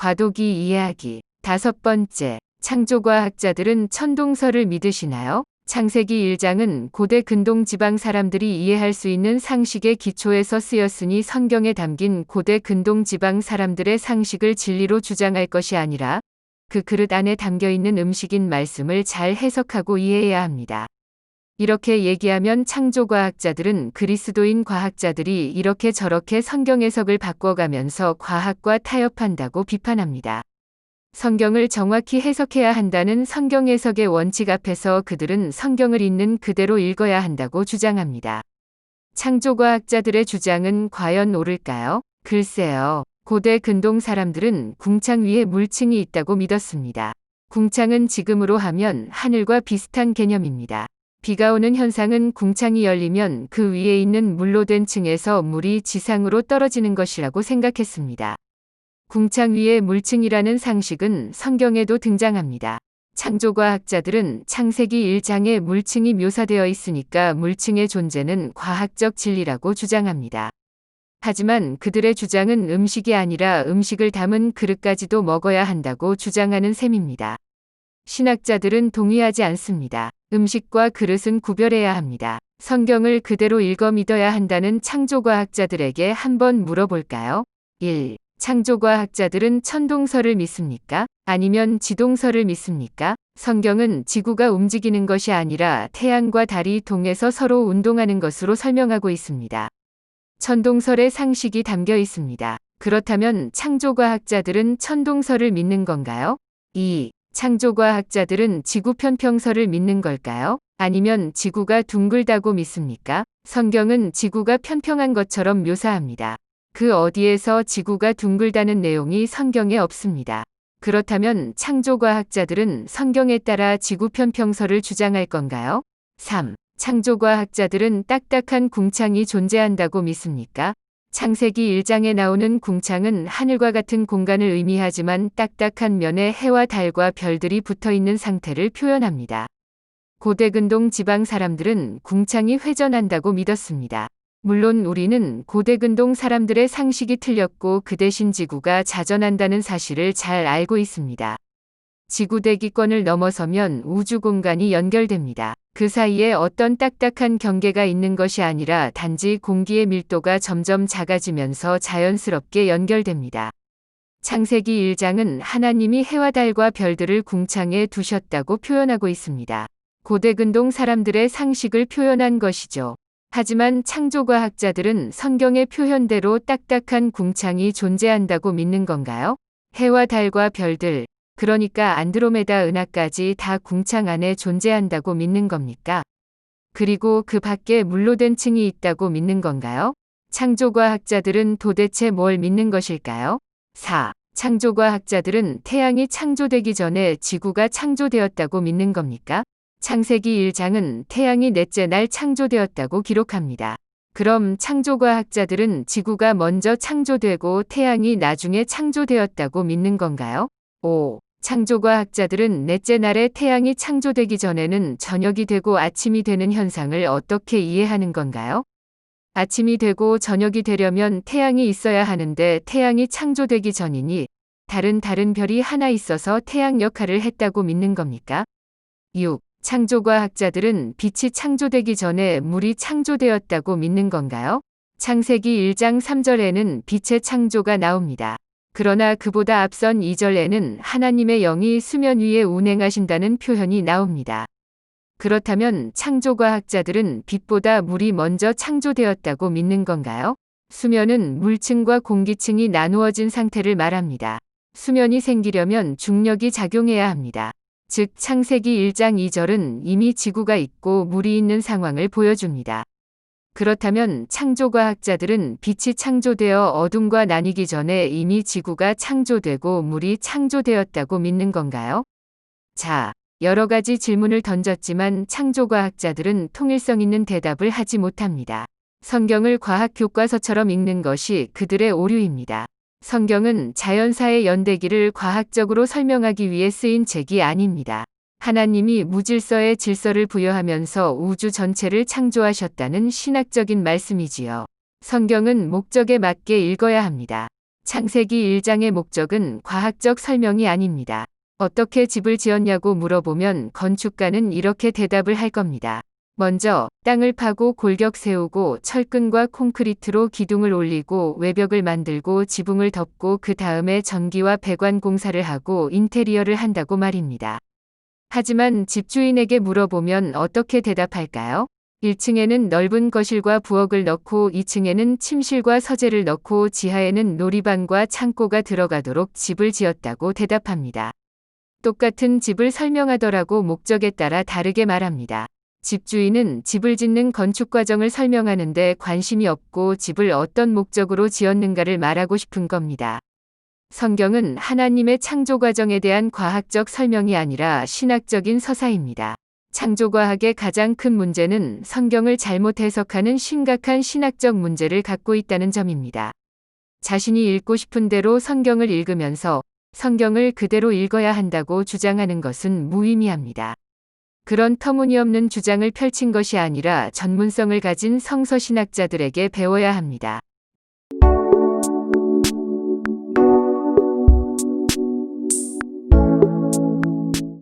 과도기 이해하기. 5번째, 창조과학자들은 천동설을 믿으시나요? 창세기 1장은 고대 근동 지방 사람들이 이해할 수 있는 상식의 기초에서 쓰였으니 성경에 담긴 고대 근동 지방 사람들의 상식을 진리로 주장할 것이 아니라 그 그릇 안에 담겨있는 음식인 말씀을 잘 해석하고 이해해야 합니다. 이렇게 얘기하면 창조과학자들은 그리스도인 과학자들이 이렇게 저렇게 성경 해석을 바꿔가면서 과학과 타협한다고 비판합니다. 성경을 정확히 해석해야 한다는 성경 해석의 원칙 앞에서 그들은 성경을 있는 그대로 읽어야 한다고 주장합니다. 창조과학자들의 주장은 과연 옳을까요? 글쎄요. 고대 근동 사람들은 궁창 위에 물층이 있다고 믿었습니다. 궁창은 지금으로 하면 하늘과 비슷한 개념입니다. 비가 오는 현상은 궁창이 열리면 그 위에 있는 물로 된 층에서 물이 지상으로 떨어지는 것이라고 생각했습니다. 궁창 위에 물층이라는 상식은 성경에도 등장합니다. 창조과학자들은 창세기 1장에 물층이 묘사되어 있으니까 물층의 존재는 과학적 진리라고 주장합니다. 하지만 그들의 주장은 음식이 아니라 음식을 담은 그릇까지도 먹어야 한다고 주장하는 셈입니다. 신학자들은 동의하지 않습니다. 음식과 그릇은 구별해야 합니다. 성경을 그대로 읽어 믿어야 한다는 창조과학자들에게 한번 물어볼까요? 1. 창조과학자들은 천동설을 믿습니까? 아니면 지동설을 믿습니까? 성경은 지구가 움직이는 것이 아니라 태양과 달이 동해서 서로 운동하는 것으로 설명하고 있습니다. 천동설의 상식이 담겨 있습니다. 그렇다면 창조과학자들은 천동설을 믿는 건가요? 2. 창조과학자들은 지구 편평설을 믿는 걸까요? 아니면 지구가 둥글다고 믿습니까? 성경은 지구가 편평한 것처럼 묘사합니다. 그 어디에서 지구가 둥글다는 내용이 성경에 없습니다. 그렇다면 창조과학자들은 성경에 따라 지구 편평설을 주장할 건가요? 3. 창조과학자들은 딱딱한 궁창이 존재한다고 믿습니까? 창세기 1장에 나오는 궁창은 하늘과 같은 공간을 의미하지만 딱딱한 면에 해와 달과 별들이 붙어 있는 상태를 표현합니다. 고대 근동 지방 사람들은 궁창이 회전한다고 믿었습니다. 물론 우리는 고대 근동 사람들의 상식이 틀렸고 그 대신 지구가 자전한다는 사실을 잘 알고 있습니다. 지구 대기권을 넘어서면 우주 공간이 연결됩니다. 그 사이에 어떤 딱딱한 경계가 있는 것이 아니라 단지 공기의 밀도가 점점 작아지면서 자연스럽게 연결됩니다. 창세기 1장은 하나님이 해와 달과 별들을 궁창에 두셨다고 표현하고 있습니다. 고대 근동 사람들의 상식을 표현한 것이죠. 하지만 창조과학자들은 성경의 표현대로 딱딱한 궁창이 존재한다고 믿는 건가요? 해와 달과 별들, 그러니까 안드로메다 은하까지 다 궁창 안에 존재한다고 믿는 겁니까? 그리고 그 밖에 물로 된 층이 있다고 믿는 건가요? 창조과학자들은 도대체 뭘 믿는 것일까요? 4. 창조과학자들은 태양이 창조되기 전에 지구가 창조되었다고 믿는 겁니까? 창세기 1장은 태양이 넷째 날 창조되었다고 기록합니다. 그럼 창조과학자들은 지구가 먼저 창조되고 태양이 나중에 창조되었다고 믿는 건가요? 5. 창조과학자들은 넷째 날에 태양이 창조되기 전에는 저녁이 되고 아침이 되는 현상을 어떻게 이해하는 건가요? 아침이 되고 저녁이 되려면 태양이 있어야 하는데 태양이 창조되기 전이니 다른 별이 하나 있어서 태양 역할을 했다고 믿는 겁니까? 6. 창조과학자들은 빛이 창조되기 전에 물이 창조되었다고 믿는 건가요? 창세기 1장 3절에는 빛의 창조가 나옵니다. 그러나 그보다 앞선 2절에는 하나님의 영이 수면 위에 운행하신다는 표현이 나옵니다. 그렇다면 창조과학자들은 빛보다 물이 먼저 창조되었다고 믿는 건가요? 수면은 물층과 공기층이 나누어진 상태를 말합니다. 수면이 생기려면 중력이 작용해야 합니다. 즉 창세기 1장 2절은 이미 지구가 있고 물이 있는 상황을 보여줍니다. 그렇다면 창조과학자들은 빛이 창조되어 어둠과 나뉘기 전에 이미 지구가 창조되고 물이 창조되었다고 믿는 건가요? 자, 여러 가지 질문을 던졌지만 창조과학자들은 통일성 있는 대답을 하지 못합니다. 성경을 과학 교과서처럼 읽는 것이 그들의 오류입니다. 성경은 자연사의 연대기를 과학적으로 설명하기 위해 쓰인 책이 아닙니다. 하나님이 무질서에 질서를 부여하면서 우주 전체를 창조하셨다는 신학적인 말씀이지요. 성경은 목적에 맞게 읽어야 합니다. 창세기 1장의 목적은 과학적 설명이 아닙니다. 어떻게 집을 지었냐고 물어보면 건축가는 이렇게 대답을 할 겁니다. 먼저 땅을 파고 골격 세우고 철근과 콘크리트로 기둥을 올리고 외벽을 만들고 지붕을 덮고 그 다음에 전기와 배관 공사를 하고 인테리어를 한다고 말입니다. 하지만 집주인에게 물어보면 어떻게 대답할까요? 1층에는 넓은 거실과 부엌을 넣고 2층에는 침실과 서재를 넣고 지하에는 놀이방과 창고가 들어가도록 집을 지었다고 대답합니다. 똑같은 집을 설명하더라도 목적에 따라 다르게 말합니다. 집주인은 집을 짓는 건축 과정을 설명하는데 관심이 없고 집을 어떤 목적으로 지었는가를 말하고 싶은 겁니다. 성경은 하나님의 창조 과정에 대한 과학적 설명이 아니라 신학적인 서사입니다. 창조과학의 가장 큰 문제는 성경을 잘못 해석하는 심각한 신학적 문제를 갖고 있다는 점입니다. 자신이 읽고 싶은 대로 성경을 읽으면서 성경을 그대로 읽어야 한다고 주장하는 것은 무의미합니다. 그런 터무니없는 주장을 펼친 것이 아니라 전문성을 가진 성서신학자들에게 배워야 합니다.